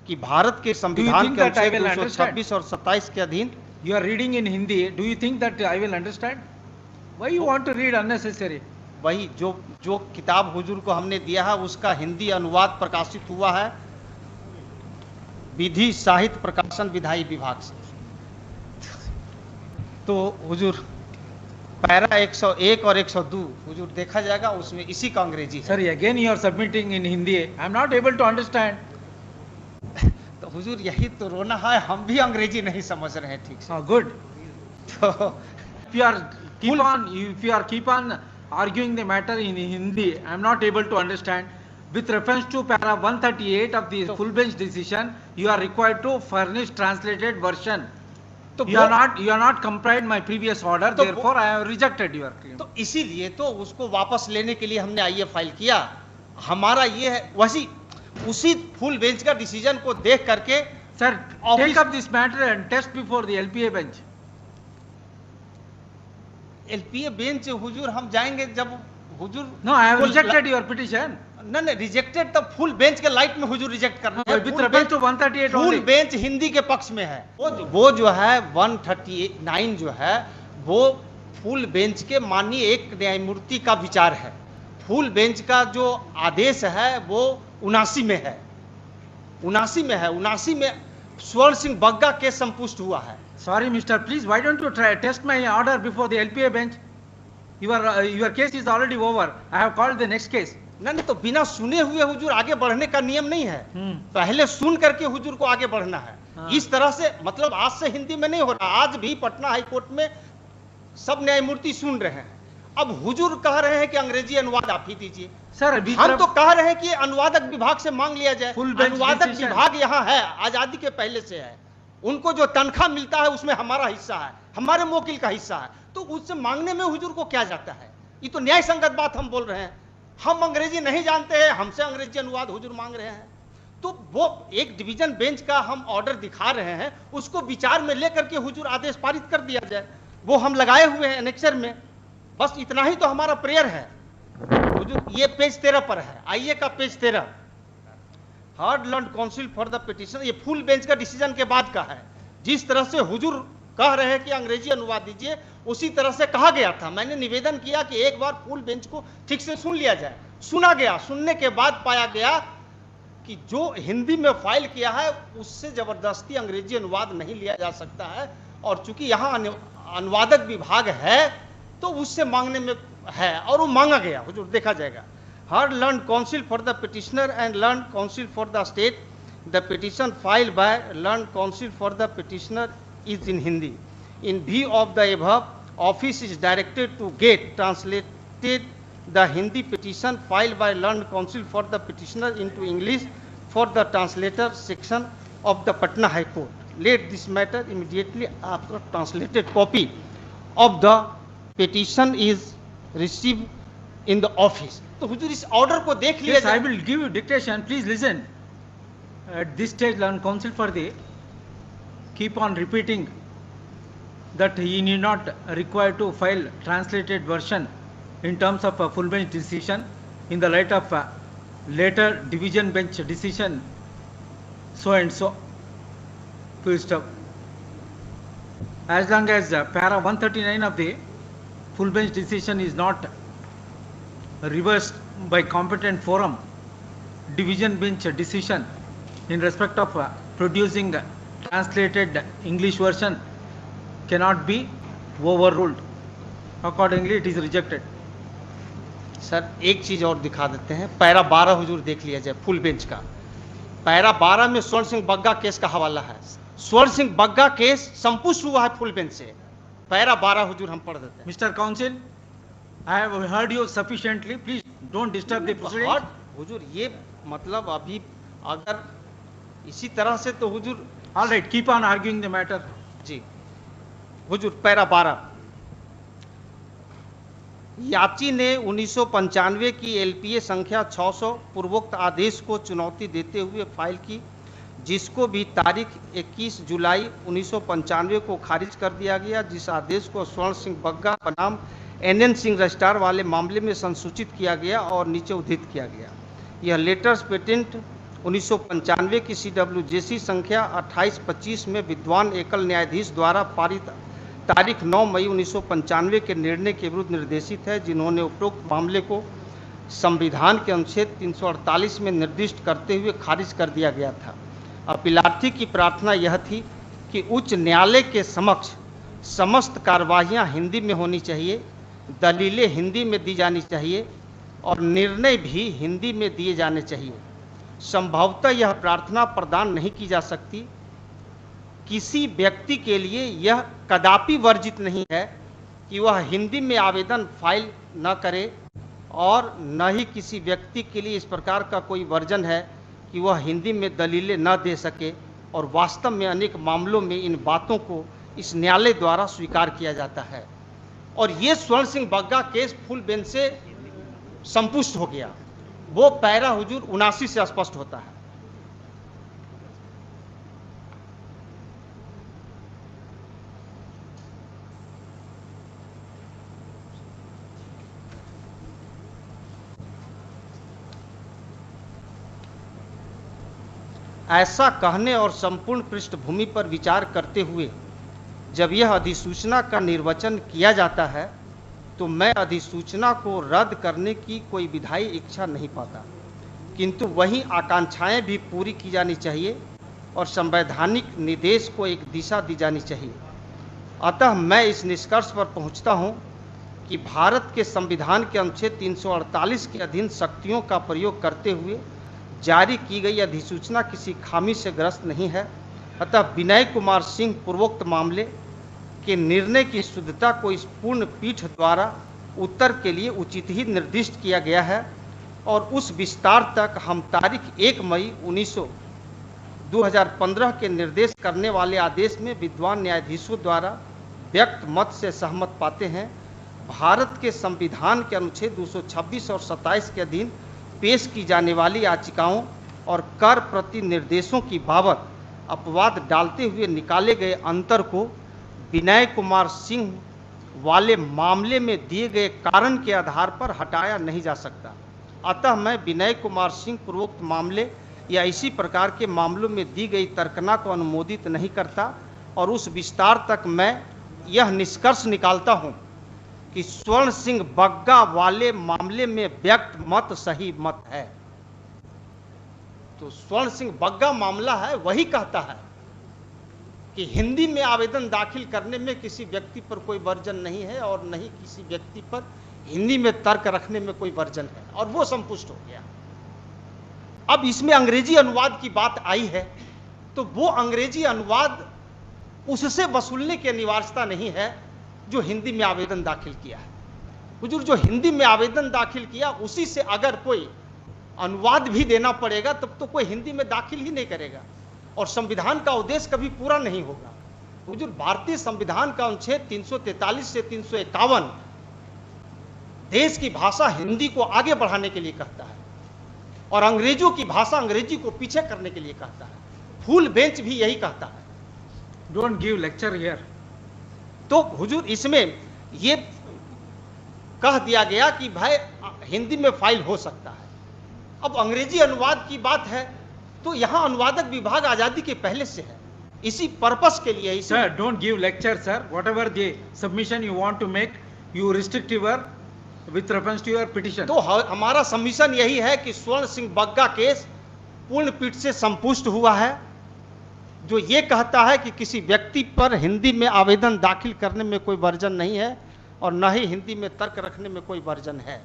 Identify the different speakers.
Speaker 1: कि भारत के संविधान के अनुच्छेद 226 और 27 के अधीन
Speaker 2: You are reading in Hindi. Do you think that I will understand? Why you want to read unnecessary?
Speaker 1: वही जो किताब हुजूर को हमने दिया है उसका हिंदी अनुवाद प्रकाशित हुआ है विधि साहित्य प्रकाशन विधायी विभाग से। तो हुजूर पैरा 101 और 102 हुजूर देखा जाएगा, उसमें इसी का अंग्रेजी है।
Speaker 2: Sorry, again you are submitting in Hindi. I am not able to understand.
Speaker 1: तो हुजूर यही तो रोना है, हम भी अंग्रेजी नहीं समझ रहे हैं ठीक से।
Speaker 2: Good.
Speaker 1: तो
Speaker 2: If you are keep on arguing the matter in Hindi, I am not able to understand. With reference to para 138 of the full bench decision, you are required to furnish translated version.
Speaker 1: तो
Speaker 2: You are not complied my previous order,
Speaker 1: तो
Speaker 2: therefore I have rejected your claim.
Speaker 1: तो इसीलिए तो उसको वापस लेने के लिए हमने आईए फाइल किया। हमारा ये है वैसी उसी फुल बेंच का डिसीजन को देख करके
Speaker 2: Sir, take up this matter and test before the LPA bench.
Speaker 1: LPA bench हुजूर हम जाएंगे जब हुजूर
Speaker 2: No, I have rejected your petition.
Speaker 1: नहीं रिजेक्टेड, तब फुल बेंच के लाइट में हुजूर रिजेक्ट कर रहे हैं।
Speaker 2: With reference to 138
Speaker 1: full
Speaker 2: only.
Speaker 1: Bench Hindi के पक्ष में है। वो जो है 139 जो है वो फुल बेंच के माननीय एक न्यायमूर्ति का विचार है। फुल बेंच का जो आदेश है वो 79 में है, 79 में स्वर्ण सिंह बग्गा केस संपुष्ट हुआ है।
Speaker 2: Sorry, mister, please, why don't you test my order before the LPA bench? Your case is already over. I have called the next case.
Speaker 1: नहीं तो बिना सुने हुए हुजूर आगे बढ़ने का नियम नहीं है। पहले सुन करके हुजूर को आगे बढ़ना है। इस तरह से मतलब आज से हिंदी में नहीं हो रहा, आज भी पटना हाई कोर्ट में सब न्यायमूर्ति सुन रहे हैं। अब हुजूर कह रहे हैं कि अंग्रेजी अनुवाद आप ही दीजिए।
Speaker 2: सर,
Speaker 1: हम तो कह रहे हैं कि अनुवादक विभाग से मांग लिया जाए। अनुवादक विभाग यहाँ है, आजादी के पहले से है, उनको जो तनख्वाह मिलता है उसमें हमारा हिस्सा है, हमारे मोकिल का हिस्सा है, तो उससे मांगने में हुजूर को क्या जाता है? ये तो न्याय संगत बात हम बोल रहे हैं। हम अंग्रेजी नहीं जानते हैं, हमसे अंग्रेजी अनुवाद हुजूर मांग रहे हैं, तो वो एक डिवीजन बेंच का हम ऑर्डर दिखा रहे हैं, उसको विचार में लेकर के हुजूर आदेश पारित कर दिया जाए। वो हम लगाए हुए हैं एनेक्सर में, बस इतना ही तो हमारा प्रेयर है हुजूर। ये पेज 13 पर है, आइए का page 13, hard learn council for the petition, ये फुल बेंच का डिसीजन के बाद का है। जिस तरह से हुजूर कह रहे हैं कि अंग्रेजी अनुवाद दीजिए, उसी तरह से कहा गया था। मैंने निवेदन किया कि एक बार फुल बेंच को ठीक से सुन लिया जाए। सुना गया, सुनने के बाद पाया गया कि जो हिंदी में फाइल किया है उससे जबरदस्ती अंग्रेजी अनुवाद नहीं लिया जा सकता है, और चूंकि यहाँ अनुवादक विभाग है तो उससे मांगने में है, और वो मांगा गया हुजूर, देखा जाएगा। Hard learned counsel for the petitioner and learned counsel for the state. The petition filed by learned counsel for the petitioner is in Hindi. In view of the above, office is directed to get translated the Hindi petition filed by learned counsel for the petitioner into English for the translator section of the Patna High Court. Let this matter immediately after translated copy of the petition is received in the office. तो हुजूर इस order को देख लिया
Speaker 2: जाए। I will give you dictation. Please listen. At this stage, learned counsel for the keep on repeating that he need not require to file translated version in terms of a full bench decision in the light of a later division bench decision so and so. Full stop. As long as para 139 of the full bench decision is not reversed by competent forum, division bench decision in respect of producing translated English version cannot be overruled. Accordingly, it is rejected.
Speaker 1: Sir एक चीज और दिखा देते हैं, para 12 हुजूर देख लिया जाए full bench का। पैरा 12 में स्वर्ण सिंह बग्गा केस का हवाला है। स्वर्ण सिंह बग्गा केस संपुष्ट हुआ है फुल बेंच से। पैरा 12 हुजूर हम पढ़ देते हैं।
Speaker 2: Mister council, I have heard you sufficiently. Please don't disturb the proceedings.
Speaker 1: हुजूर ये मतलब अभी अगर इसी तरह से तो हुजूर।
Speaker 2: All right, keep on arguing the matter.
Speaker 1: Ji Hazur, para 12, याची ने 1995 की एलपीए संख्या 600 पूर्वोक्त आदेश को चुनौती देते हुए फाइल की, जिसको भी तारीख 21 जुलाई 1995 को खारिज कर दिया गया, जिस आदेश को स्वर्ण सिंह बग्गा बनाम NN सिंह रजिस्ट्रार वाले मामले में संसूचित किया गया और नीचे उद्धृत किया गया। यह लेटर्स पेटेंट 1995 की CWJC संख्या 2825 में विद्वान एकल न्यायाधीश द्वारा पारित तारीख 9 मई 1995 के निर्णय के विरुद्ध निर्देशित है, जिन्होंने उपरोक्त मामले को संविधान के अनुच्छेद 348 में निर्दिष्ट करते हुए खारिज कर दिया गया था। अपीलार्थी की प्रार्थना यह थी कि उच्च न्यायालय के समक्ष समस्त कार्यवाहियां हिंदी में होनी चाहिए, दलीलें हिंदी में दी जानी चाहिए और निर्णय भी हिंदी में दिए जाने चाहिए। संभवतः यह प्रार्थना प्रदान नहीं की जा सकती। किसी व्यक्ति के लिए यह कदापि वर्जित नहीं है कि वह हिंदी में आवेदन फाइल न करे और न ही किसी व्यक्ति के लिए इस प्रकार का कोई वर्जन है कि वह हिंदी में दलीलें न दे सके, और वास्तव में अनेक मामलों में इन बातों को इस न्यायालय द्वारा स्वीकार किया जाता है। और ये स्वर्ण Singh Bagga case full bench से संपुष्ट हो गया। वो पैरा हुजूर 79 से स्पष्ट होता है। ऐसा कहने और संपूर्ण पृष्ठभूमि पर विचार करते हुए जब यह अधिसूचना का निर्वचन किया जाता है तो मैं अधिसूचना को रद्द करने की कोई विधायी इच्छा नहीं पाता, किंतु वही आकांक्षाएं भी पूरी की जानी चाहिए और संवैधानिक निर्देश को एक दिशा दी जानी चाहिए। अतः मैं इस निष्कर्ष पर पहुंचता हूं कि भारत के संविधान के अनुच्छेद 348 के अधीन शक्तियों का प्रयोग करते हुए जारी की गई अधिसूचना किसी खामी से ग्रस्त नहीं है। अतः विनय कुमार सिंह पूर्वोक्त मामले के निर्णय की शुद्धता को इस पूर्ण पीठ द्वारा उत्तर के लिए उचित ही निर्दिष्ट किया गया है और उस विस्तार तक हम तारीख 1 मई 2015 के निर्देश करने वाले आदेश में विद्वान न्यायाधीशों द्वारा व्यक्त मत से सहमत पाते हैं। भारत के संविधान के अनुच्छेद 226 और 27 के अधीन पेश की जाने वाली याचिकाओं और कर प्रति निर्देशों की बाबत अपवाद डालते हुए निकाले गए अंतर को विनय कुमार सिंह वाले मामले में दिए गए कारण के आधार पर हटाया नहीं जा सकता। अतः मैं विनय कुमार सिंह पूर्वोक्त मामले या इसी प्रकार के मामलों में दी गई तर्कना को अनुमोदित नहीं करता और उस विस्तार तक मैं यह निष्कर्ष निकालता हूं कि स्वर्ण सिंह बग्गा वाले मामले में व्यक्त मत सही मत है। तो स्वर्ण सिंह बग्गा मामला है वही कहता है कि हिंदी में आवेदन दाखिल करने में किसी व्यक्ति पर कोई वर्जन नहीं है और नहीं किसी व्यक्ति पर हिंदी में तर्क रखने में कोई वर्जन है, और वो संपुष्ट हो गया। अब इसमें अंग्रेजी अनुवाद की बात आई है तो वो अंग्रेजी अनुवाद उससे वसूलने की अनिवार्यता नहीं है जो हिंदी में आवेदन दाखिल किया है। हुजूर जो हिंदी में आवेदन दाखिल किया उसी से अगर कोई अनुवाद भी देना पड़ेगा तब तो कोई हिंदी में दाखिल ही नहीं करेगा और संविधान का उद्देश्य कभी पूरा नहीं होगा। हुजूर भारतीय संविधान का अनुच्छेद 343 से 351 देश की भाषा हिंदी को आगे बढ़ाने के लिए कहता है और अंग्रेजों की भाषा अंग्रेजी को पीछे करने के लिए कहता है। फुल बेंच भी यही कहता है।
Speaker 2: Don't give lecture here.
Speaker 1: तो हुजूर इसमें ये कह दिया गया कि भाई हिंदी में फाइल हो सकता है। अब अंग्रेजी अनुवाद की बात है तो यहां अनुवादक विभाग आजादी के पहले से है, इसी पर्पस के लिए।
Speaker 2: Sir, don't give lecture, sir. Whatever the submission you want to make, you restrict your with reference to your petition.
Speaker 1: तो हमारा सबमिशन यही है कि स्वर्ण सिंह बग्गा केस पूर्ण पीठ से संपुष्ट हुआ है, जो ये कहता है कि किसी व्यक्ति पर हिंदी में आवेदन दाखिल करने में कोई वर्जन नहीं है और न ही हिंदी में तर्क रखने में कोई वर्जन है।